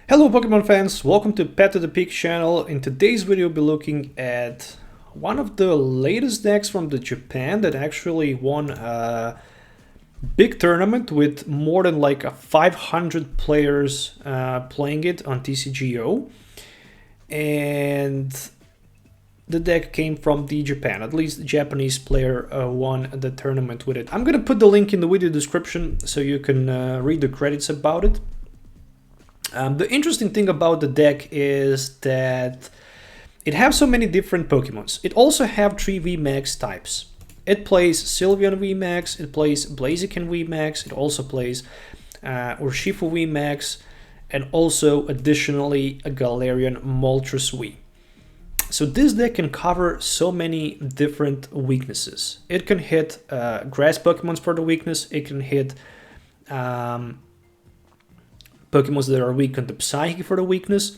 Hello Pokemon fans, welcome to Pet to the Peak channel. In today's video we'll be looking at one of the latest decks from Japan that actually won a big tournament with more than like 500 players playing it on TCGO. And the deck came from Japan, at least the Japanese player won the tournament with it. I'm gonna put the link in the video description so you can read the credits about it. The interesting thing about the deck is that it has so many different Pokemons. It also have 3 VMAX types. It plays Sylveon VMAX, it plays Blaziken VMAX, it also plays Urshifu VMAX, and also additionally a Galarian Moltres V. So this deck can cover so many different weaknesses. It can hit grass Pokemons for the weakness, it can hit Pokemons that are weak on the Psychic for the weakness,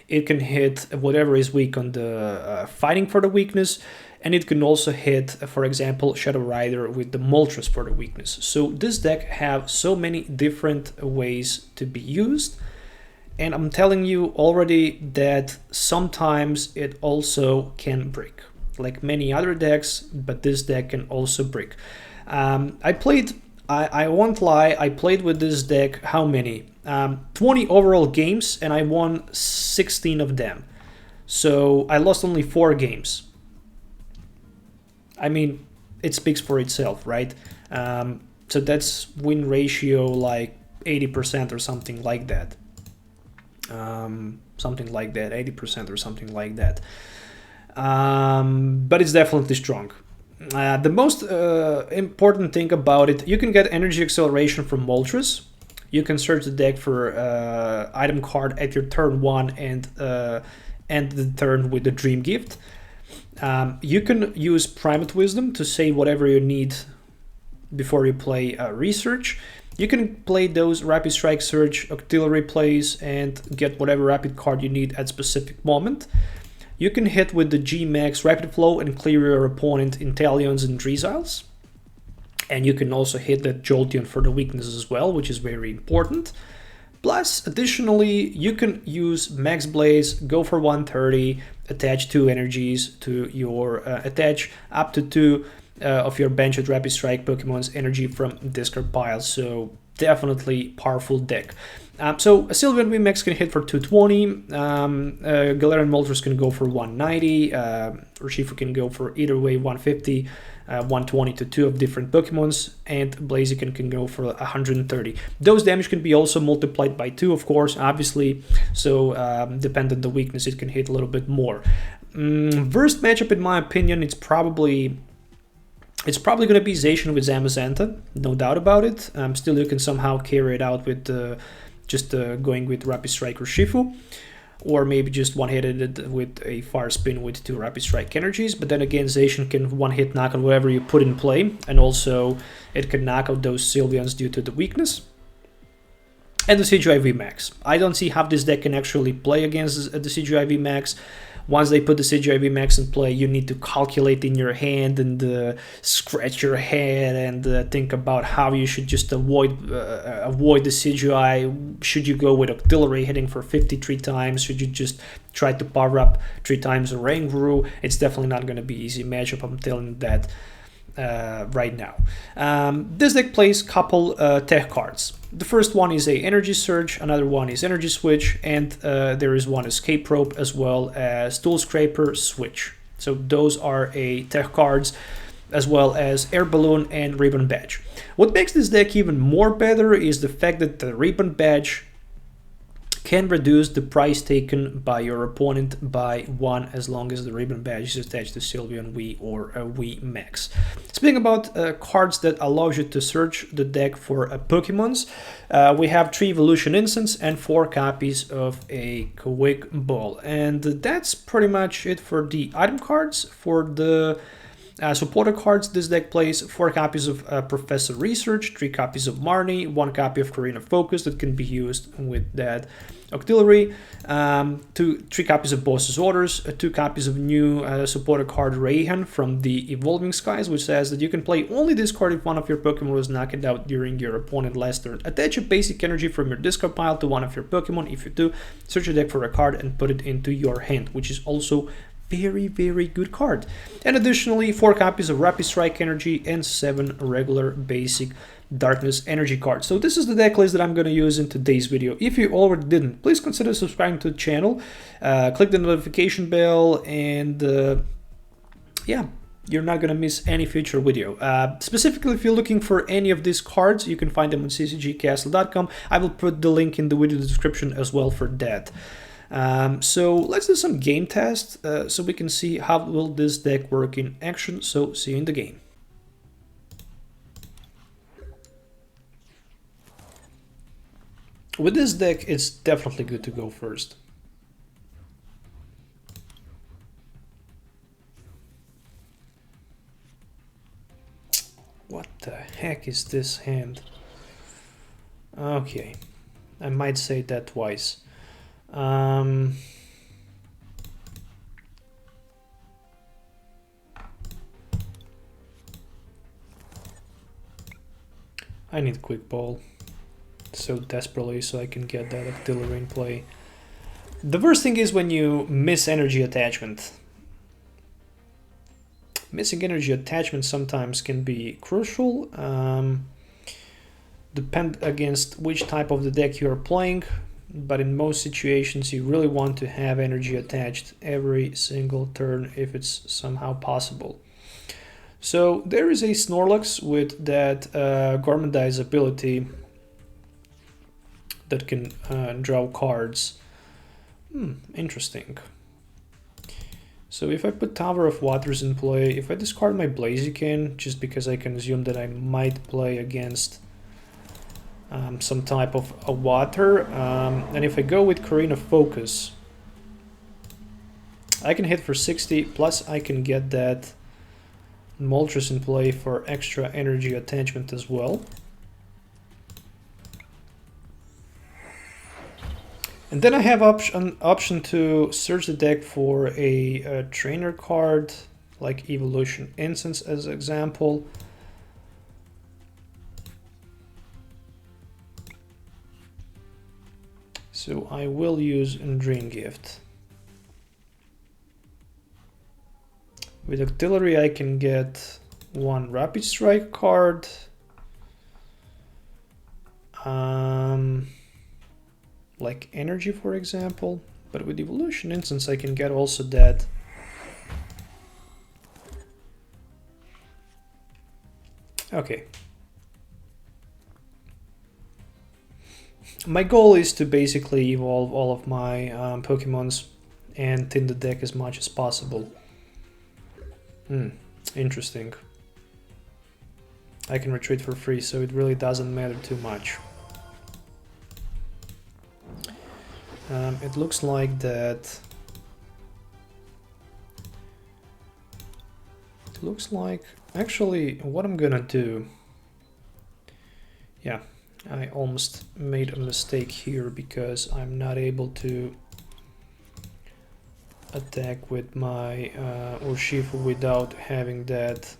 it can hit whatever is weak on the Fighting for the weakness, and it can also hit, for example, Shadow Rider with the Moltres for the weakness. So this deck have so many different ways to be used, and I'm telling you already that sometimes it also can break, like many other decks, but this deck can also break. I won't lie, I played with this deck, how many? 20 overall games, and I won 16 of them. So I lost only 4 games. I mean, it speaks for itself, right? So that's win ratio like 80% or something like that. Something like that, 80% or something like that. But it's definitely strong. The most important thing about it, you can get energy acceleration from Moltres. You can search the deck for item card at your turn 1 and end the turn with the Dream Gift. You can use Primate Wisdom to say whatever you need before you play Research. You can play those Rapid Strike Search, Octillery plays, and get whatever rapid card you need at specific moment. You can hit with the G-Max Rapid Flow and clear your opponent Inteleons and Drizzles. And you can also hit that Jolteon for the weakness as well, which is very important. Plus, additionally, you can use Max Blaze, go for 130, attach 2 energies to your attach up to 2 of your benched Rapid Strike Pokemon's energy from discard pile. So definitely powerful deck. So a Sylveon VMAX can hit for 220, Galarian Moltres can go for 190, Urshifu can go for either way 150, 120 to 2 of different Pokemons, and Blaziken can go for 130. Those damage can be also multiplied by 2, of course, obviously, so depending on the weakness, it can hit a little bit more. Worst matchup, in my opinion, it's probably going to be Zacian with Zamazenta, no doubt about it. Still, you can somehow carry it out with just going with Rapid Strike Urshifu, or maybe just one-hitted it with a Fire Spin with 2 Rapid Strike energies. But then again, Zacian can one-hit knock out whatever you put in play, and also it can knock out those Sylveons due to the weakness. And the CGI VMAX. I don't see how this deck can actually play against the CGI VMAX. Once they put the CGI VMAX in play, you need to calculate in your hand and scratch your head and think about how you should just avoid the CGI. Should you go with Octillery hitting for 53 times? Should you just try to power up 3 times Oranguru? It's definitely not going to be easy matchup, I'm telling you that right now. This deck plays couple tech cards. The first one is a Energy Search, another one is Energy Switch, and there is one Escape Rope as well as Tool Scrapper Switch. So those are a tech cards, as well as Air Balloon and Ribbon Badge. What makes this deck even more better is the fact that the Ribbon Badge can reduce the price taken by your opponent by 1 as long as the Ribbon Badge is attached to Sylveon V or a VMAX. Speaking about cards that allow you to search the deck for Pokemons, we have 3 Evolution Incense and 4 copies of a Quick Ball. And that's pretty much it for the item cards. For the Supporter cards, this deck plays 4 copies of Professor Research, 3 copies of Marnie, 1 copy of Korrina Focus that can be used with that Octillery, 3 copies of Boss's Orders, 2 copies of new supporter card Raihan from the Evolving Skies, which says that you can play only this card if one of your Pokemon was knocked out during your opponent's last turn. Attach a basic energy from your discard pile to one of your Pokemon. If you do, search your deck for a card and put it into your hand, which is also very, very good card. And additionally, 4 copies of Rapid Strike Energy and 7 regular basic Darkness Energy cards. So this is the deck list that I'm going to use in today's video. If you already didn't, please consider subscribing to the channel, click the notification bell, and yeah, you're not going to miss any future video. Specifically, if you're looking for any of these cards, you can find them on ccgcastle.com. I will put the link in the video description as well for that. So let's do some game tests so we can see how will this deck work in action. So see you in the game. With this deck, it's definitely good to go first. What the heck is this hand? Okay, I might say that twice. I need Quick Ball so desperately so I can get that Octillery in play. The worst thing is when you miss energy attachment. Missing energy attachment sometimes can be crucial. Depend against which type of the deck you are playing. But in most situations, you really want to have energy attached every single turn if it's somehow possible. So there is a Snorlax with that Gormandize ability that can draw cards. Interesting. So if I put Tower of Waters in play, if I discard my Blaziken, just because I can assume that I might play against some type of a water, and if I go with Korrina Focus, I can hit for 60, plus I can get that Moltres in play for extra energy attachment as well. And then I have option to search the deck for a trainer card, like Evolution Incense as an example. So I will use Dream Gift. With Octillery I can get 1 Rapid Strike card. Like Energy, for example. But with Evolution Instance I can get also that. Okay. My goal is to basically evolve all of my Pokemons and thin the deck as much as possible. Interesting. I can retreat for free, so it really doesn't matter too much. It looks like that. It looks like actually what I'm gonna do. Yeah. I almost made a mistake here because I'm not able to attack with my Urshifu without having that.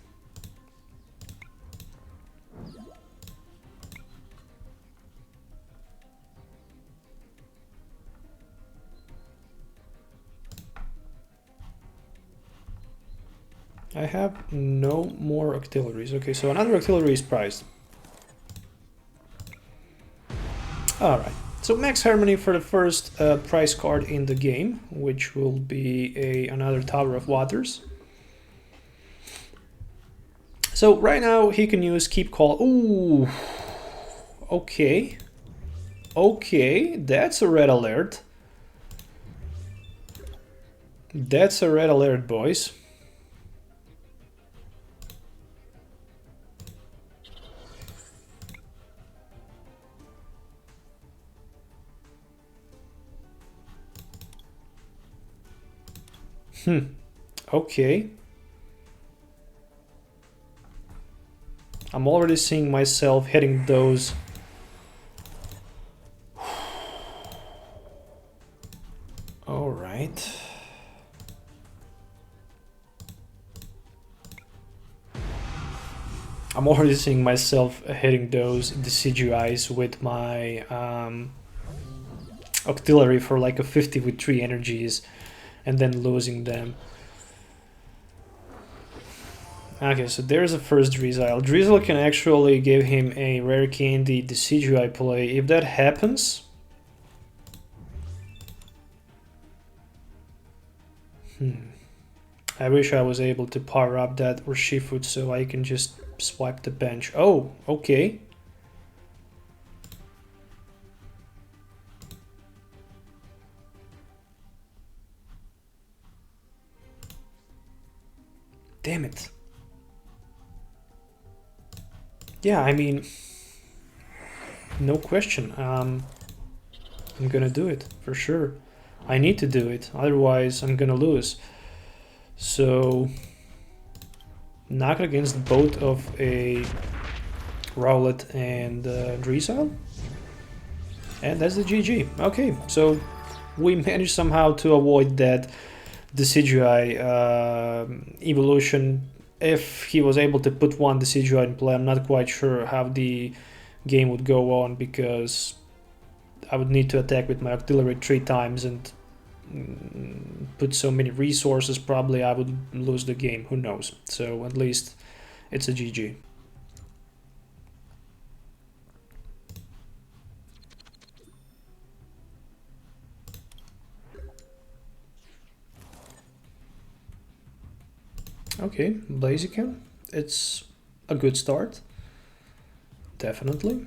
I have no more Octilleries. Okay, so another Octillery is prized. Alright, so Max Harmony for the first prize card in the game, which will be another Tower of Waters. So right now he can use Keep Call. Ooh, okay. Okay, that's a red alert. That's a red alert, boys. Okay. I'm already seeing myself hitting those. All right. I'm already seeing myself hitting those decidueyes with my Octillery for like a 50 with 3 energies and then losing them. Okay, so there's a first Drizzle. Drizzle can actually give him a rare candy Decidueye play. If that happens... I wish I was able to power up that Urshifu so I can just swipe the bench. Oh, okay. Damn it. Yeah, I mean, no question. I'm gonna do it for sure. I need to do it, otherwise I'm gonna lose. So, knock against both of a Rowlet and Drizzle. And that's the GG. Okay, so we managed somehow to avoid that Decidueye evolution. If he was able to put one Decidueye in play, I'm not quite sure how the game would go on, because I would need to attack with my Octillery 3 times and put so many resources. Probably I would lose the game, who knows. So at least it's a GG. Okay, Blaziken, it's a good start, definitely.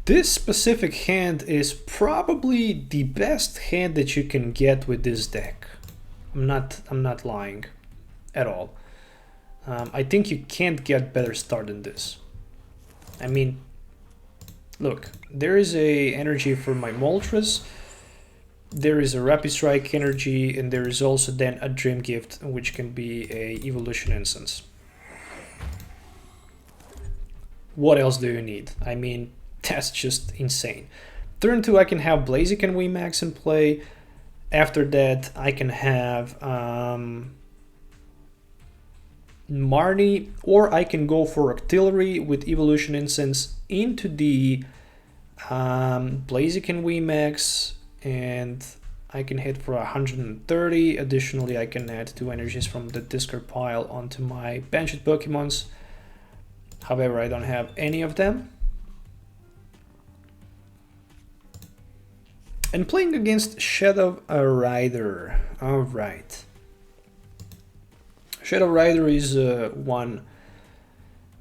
This specific hand is probably the best hand that you can get with this deck. I'm not lying at all. I think you can't get better start than this. I mean, look, there is a energy for my Moltres. There is a Rapid Strike energy, and there is also then a Dream Gift, which can be a Evolution Incense. What else do you need? I mean, that's just insane. Turn 2, I can have Blaziken VMAX in play. After that, I can have Marnie, or I can go for Octillery with Evolution Incense into the Blaziken VMAX, and I can hit for 130. Additionally, I can add 2 energies from the discard pile onto my benched Pokemons. However, I don't have any of them. And playing against Shadow Rider. Alright. Shadow Rider is one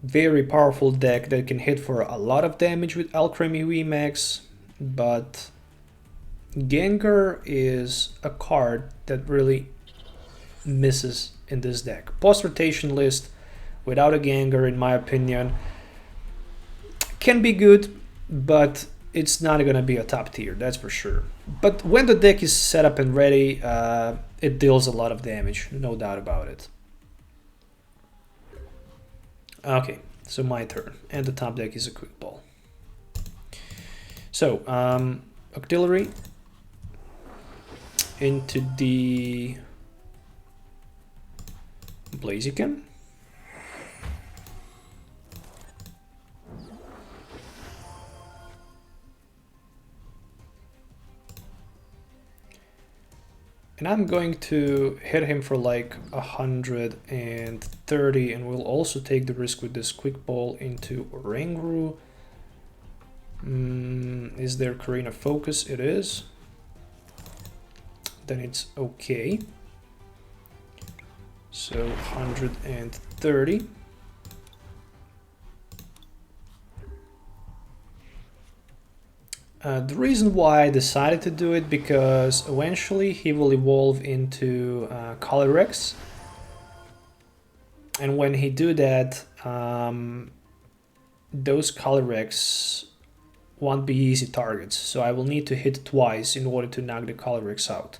very powerful deck that can hit for a lot of damage with Alchemy VMAX, but Gengar is a card that really misses in this deck. Post-rotation list without a Gengar, in my opinion, can be good, but it's not going to be a top tier, that's for sure. But when the deck is set up and ready, it deals a lot of damage, no doubt about it. Okay, so my turn, and the top deck is a Quick Ball. So, Octillery into the Blaziken. And I'm going to hit him for like 130, and we'll also take the risk with this Quick Ball into Oranguru. Is there Korrina focus? It is. Then it's okay. So 130. The reason why I decided to do it, because eventually he will evolve into Calyrex, and when he do that, those Calyrex won't be easy targets, so I will need to hit twice in order to knock the Calyrex out.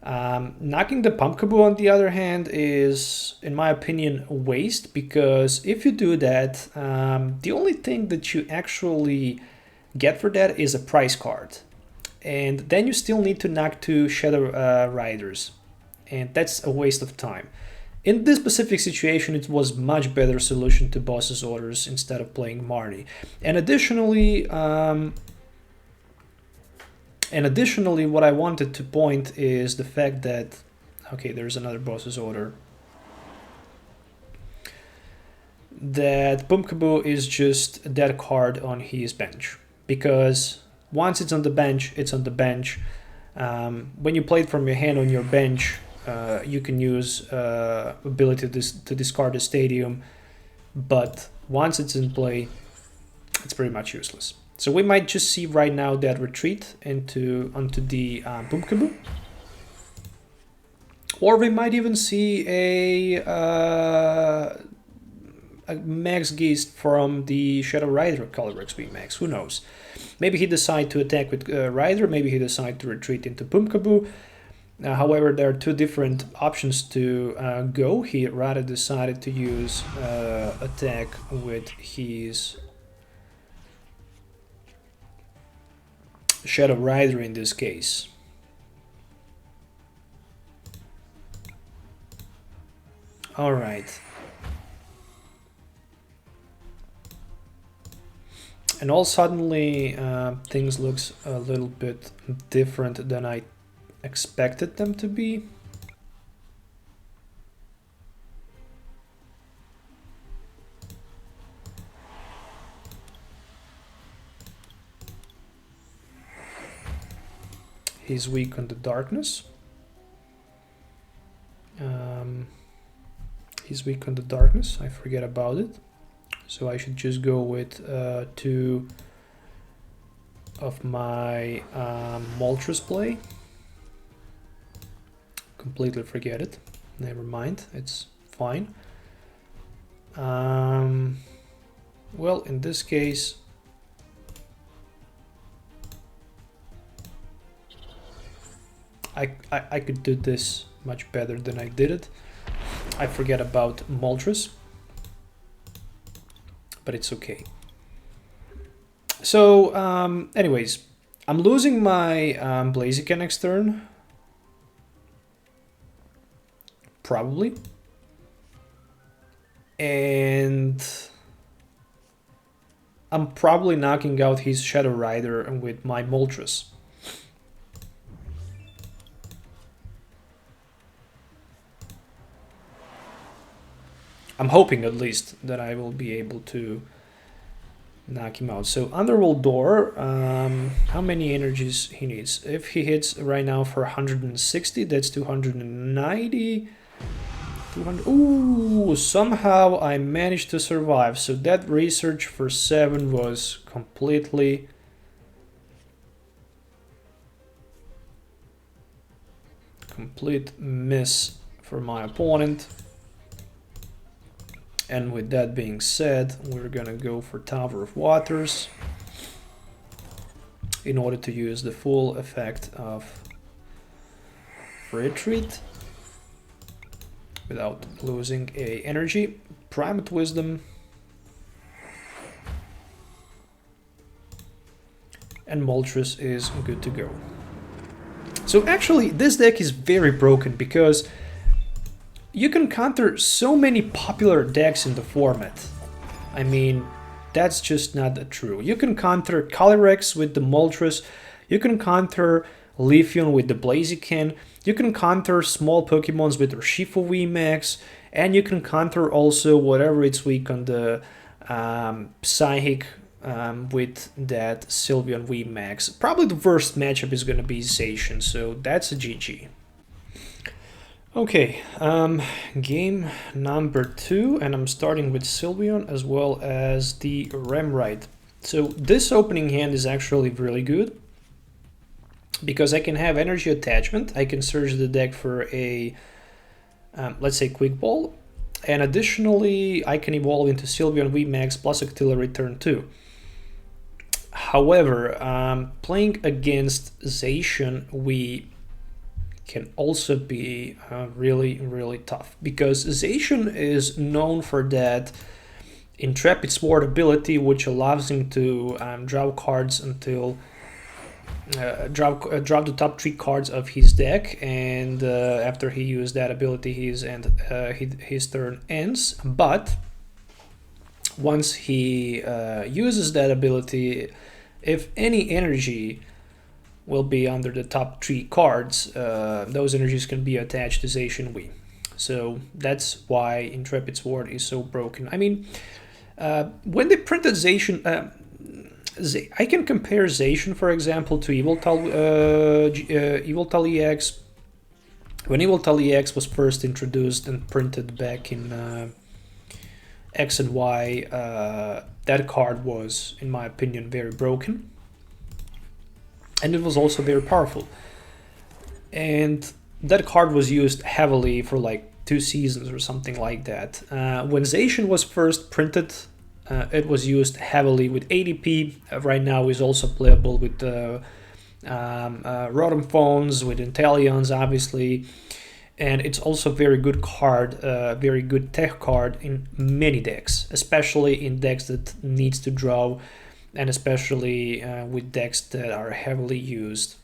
Knocking the Pumpkaboo, on the other hand, is, in my opinion, a waste, because if you do that, the only thing that you actually get for that is a prize card. And then you still need to knock 2 Shadow Riders, and that's a waste of time. In this specific situation, it was much better solution to boss's orders instead of playing Marnie. And additionally, what I wanted to point is the fact that, okay, there's another boss's order, that Pumpkaboo is just a dead card on his bench, because once it's on the bench, it's on the bench. When you play it from your hand on your bench, you can use ability to discard the stadium, but once it's in play, it's pretty much useless. So we might just see right now that retreat onto the Pumpkaboo, or we might even see a Max Geist from the Shadow Rider Galarian VMAX. Who knows? Maybe he decide to attack with Rider, maybe he decide to retreat into Pumpkaboo. However, there are 2 different options to go. He rather decided to use attack with his Shadow Rider in this case. All right. And all suddenly things looks a little bit different than I expected them to be. He's weak on the darkness. He's weak on the darkness. I forget about it. So I should just go with 2 of my Moltres play. Completely forget it. Never mind. It's fine. Well, in this case, I could do this much better than I did it. I forget about Moltres, but it's okay. So, anyways, I'm losing my Blaziken next turn. Probably. And I'm probably knocking out his Shadow Rider with my Moltres. I'm hoping at least that I will be able to knock him out. So Underworld Door, how many energies he needs? If he hits right now for 160, that's 290. 200. Ooh, somehow I managed to survive. So that research for 7 was complete miss for my opponent. And with that being said, we're gonna go for Tower of Waters in order to use the full effect of Retreat without losing a energy. Primate Wisdom. And Moltres is good to go. So actually, this deck is very broken because you can counter so many popular decks in the format. I mean, that's just not true. You can counter Calyrex with the Moltres, you can counter Leafeon with the Blaziken, you can counter small Pokemons with Urshifu VMAX, and you can counter also whatever it's weak on the Psychic with that Sylveon VMAX. Probably the worst matchup is going to be Zacian, so that's a GG. Okay, game number 2, and I'm starting with Sylveon as well as the Remoraid. So this opening hand is actually really good because I can have energy attachment, I can search the deck for a, let's say, Quick Ball, and additionally I can evolve into Sylveon VMAX plus Octillery turn 2. However, playing against Zacian, we can also be really, really tough, because Zacian is known for that Intrepid Sword ability, which allows him to draw cards until drop the top 3 cards of his deck, and after he used that ability, his turn ends. But once he uses that ability, if any energy will be under the top 3 cards, those energies can be attached to Zacian V. So that's why Intrepid Sword is so broken. I mean, when they printed Zacian, I can compare Zacian, for example, to Yveltal EX. When Yveltal EX was first introduced and printed back in X and Y, that card was, in my opinion, very broken. And it was also very powerful. And that card was used heavily for like 2 seasons or something like that. When Zacian was first printed, it was used heavily with ADP. Right now is also playable with Rotom phones, with Inteleons, obviously. And it's also a very good card, very good tech card in many decks, especially in decks that needs to draw, and especially with decks that are heavily used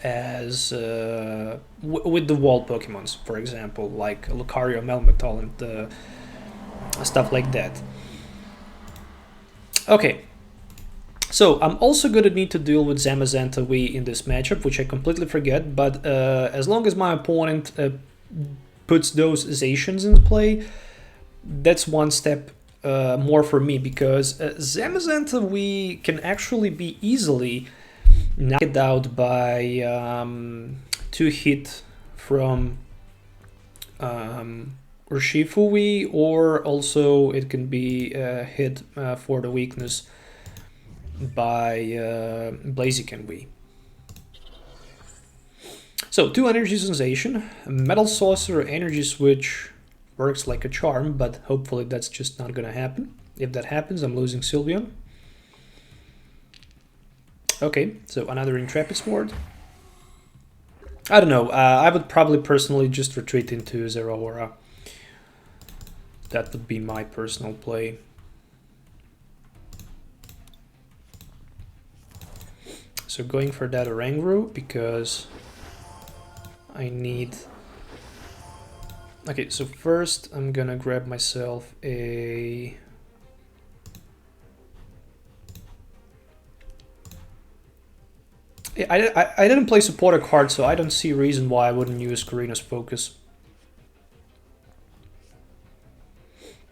as with the wall Pokemons, for example, like Lucario, Melmetal, and stuff like that. Okay, so I'm also going to need to deal with Zamazenta V in this matchup, which I completely forget, but as long as my opponent puts those Zacians into play, that's one step more for me, because Zamazenta V can actually be easily knocked out by 2 hit from Urshifu V, or also it can be hit for the weakness by Blaziken V. So 2 energy sensation, Metal Saucer, Energy Switch works like a charm, but hopefully that's just not gonna happen. If that happens, I'm losing Sylveon. Okay, so another Intrepid Sword. I don't know, I would probably personally just retreat into Zeraora. That would be my personal play. So going for that Oranguru, because I need... Okay, so first I'm gonna grab myself a... I didn't play supporter card, so I don't see a reason why I wouldn't use Korrina's Focus.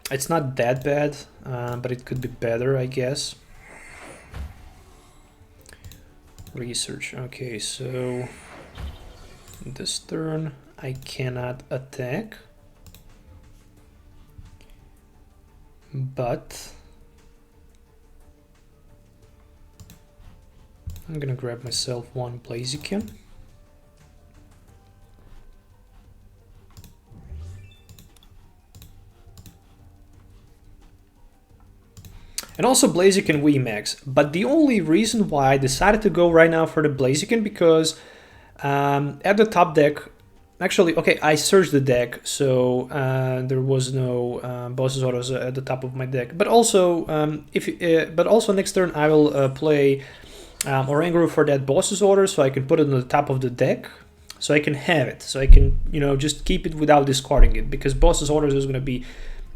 It's not that bad, but it could be better, I guess. Research. Okay, so this turn I cannot attack, but I'm gonna grab myself one Blaziken. And also Blaziken VMAX. But the only reason why I decided to go right now for the Blaziken, because at the top deck, actually, okay, I searched the deck, so there was no Boss's Autos at the top of my deck. But also, next turn I will play Oranguru for that Boss's Order, so I can put it on the top of the deck, so I can have it, so I can, you know, just keep it without discarding it, because Boss's Orders is going to be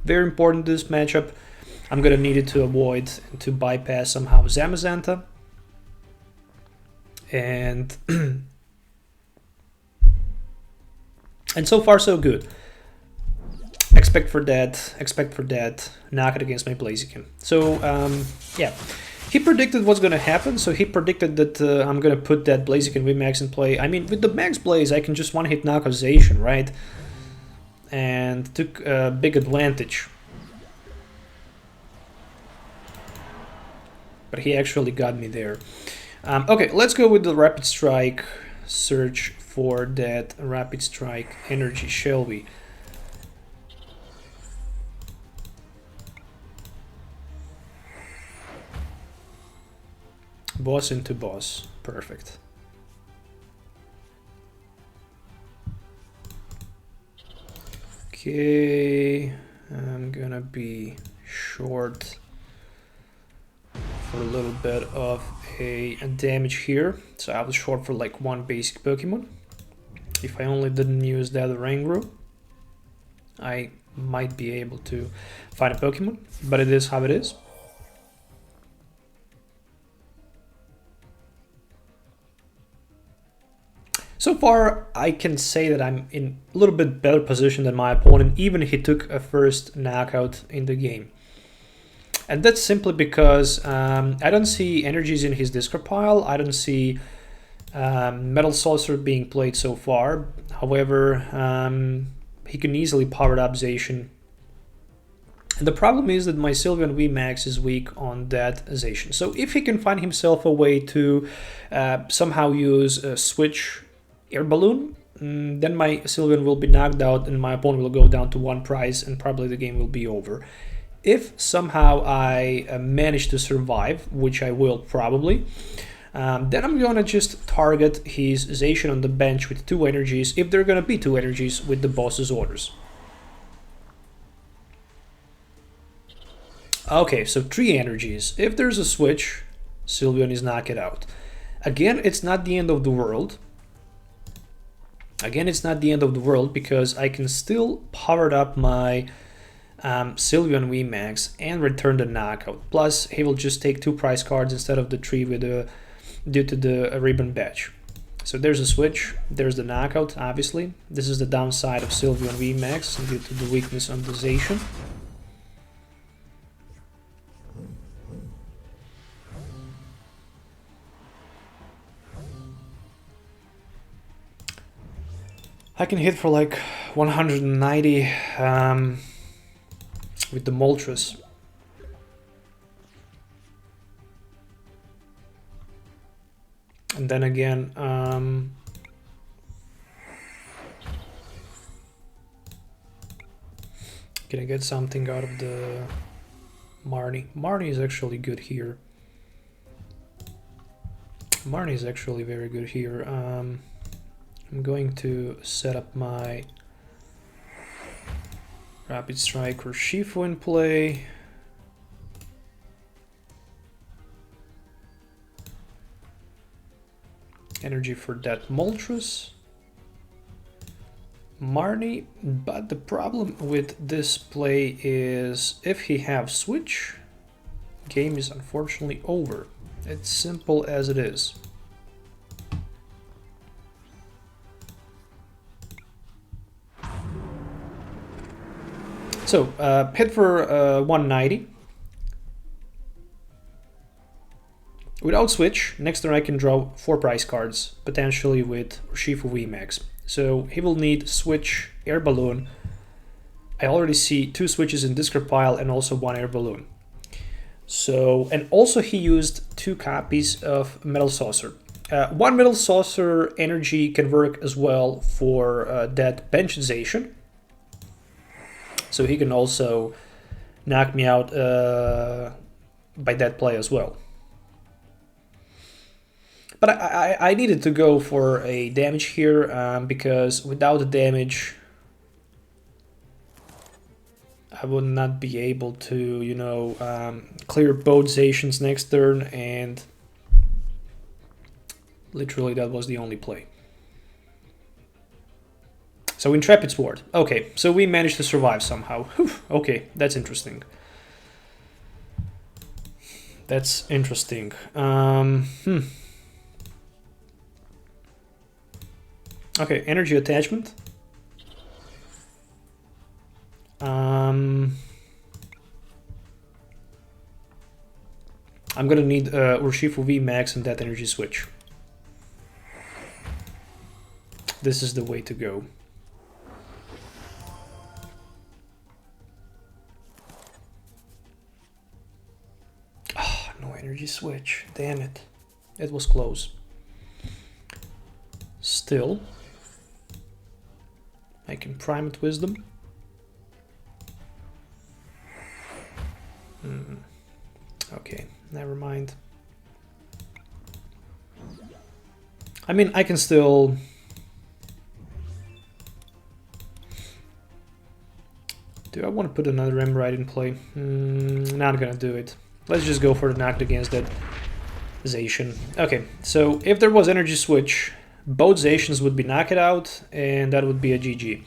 very important in this matchup. I'm going to need it to avoid and to bypass somehow Zamazenta. And and so far so good. Expect for that, knock it against my Blaziken. So yeah, he predicted what's going to happen, so he predicted that I'm going to put that Blaziken VMAX in play. I mean, with the Max Blaze, I can just one-hit knock out Zacian, right? And took a big advantage. But he actually got me there. Okay, let's go with the Rapid Strike. Search for that Rapid Strike energy, shall we? Boss into boss. Perfect. Okay, I'm gonna be short for a little bit of a damage here. So I was short for like one basic Pokemon. If I only didn't use that Oranguru, I might be able to find a Pokemon, but it is how it is. So far, I can say that I'm in a little bit better position than my opponent, even if he took a first knockout in the game. And that's simply because I don't see energies in his discard pile. I don't see Metal Saucer being played so far. However, he can easily power up Zacian. And the problem is that my Sylveon VMAX is weak on that Zacian. So if he can find himself a way to somehow use a Switch Air Balloon, then my Sylveon will be knocked out and my opponent will go down to one prize and probably the game will be over. If somehow I manage to survive, which I will probably, then I'm gonna just target his Zacian on the bench with 2 energies, if there are gonna be 2 energies with the boss's orders. Okay, so 3 energies. If there's a switch, Sylveon is knocked out. Again, it's not the end of the world. Because I can still power up my Sylveon VMAX and return the knockout. Plus, he will just take 2 prize cards instead of the 3 with due to the Ribbon Badge. So there's a switch, there's the knockout, obviously. This is the downside of Sylveon VMAX due to the weakness on the Zacian. I can hit for like 190 with the Moltres. And then again, can I get something out of the Marnie? Marnie is actually good here. Marnie is actually very good here. I'm going to set up my Rapid Strike Urshifu in play. Energy for that Moltres. Marnie, but the problem with this play is if he have switch, game is unfortunately over. It's simple as it is. So, hit for 190. Without switch, next turn I can draw 4 prize cards, potentially with Urshifu VMAX. So he will need switch, Air Balloon. I already see 2 switches in discard pile and also 1 Air Balloon. So, and also he used 2 copies of Metal Saucer. 1 Metal Saucer energy can work as well for that bench Zacian. So he can also knock me out by that play as well. But I needed to go for a damage here because without the damage I would not be able to, you know, clear both Zacians next turn, and literally that was the only play. So Intrepid Sword. Okay, so we managed to survive somehow. Whew, okay, that's interesting. That's interesting. Okay, Energy Attachment. I'm gonna need Urshifu VMAX and that Energy Switch. This is the way to go. No Energy Switch, damn it. It was close. Still, I can prime it Wisdom. Okay, never mind. I mean, I can still... Do I want to put another Remoraid in play? Not gonna do it. Let's just go for the knocked against that Zacian. Okay, so if there was Energy Switch, both Zacians would be knocked out, and that would be a GG.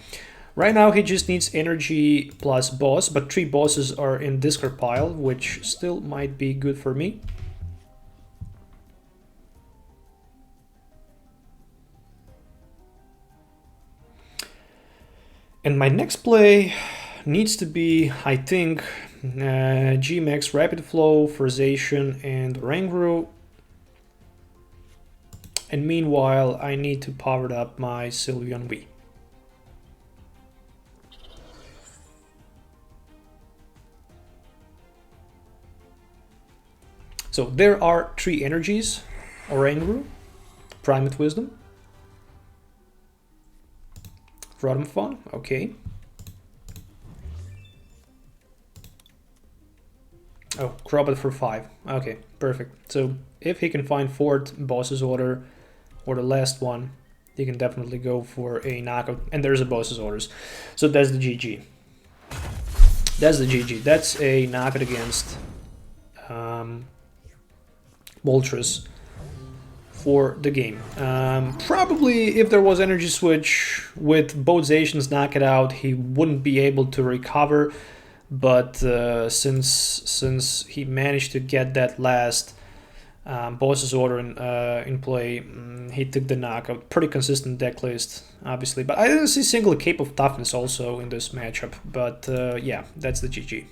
Right now he just needs Energy plus Boss, but 3 bosses are in discard pile, which still might be good for me. And my next play needs to be, I think, GMAX Rapid Flow for Zacian and Oranguru. And meanwhile, I need to power up my Sylveon V. So there are 3 energies: Oranguru, Primate Wisdom, Rotom Fawn, okay. Oh, Crobat for 5. Okay, perfect. So if he can find 4th boss's order or the last one, he can definitely go for a knockout. And there's a boss's orders. So that's the GG. That's the GG. That's a knockout against Moltres for the game. Probably if there was Energy Switch with both Zacians knock it out, he wouldn't be able to recover. But since he managed to get that last boss's order in play, he took the knockout. Pretty consistent deck list, obviously. But I didn't see single Cape of Toughness also in this matchup. But yeah, that's the GG.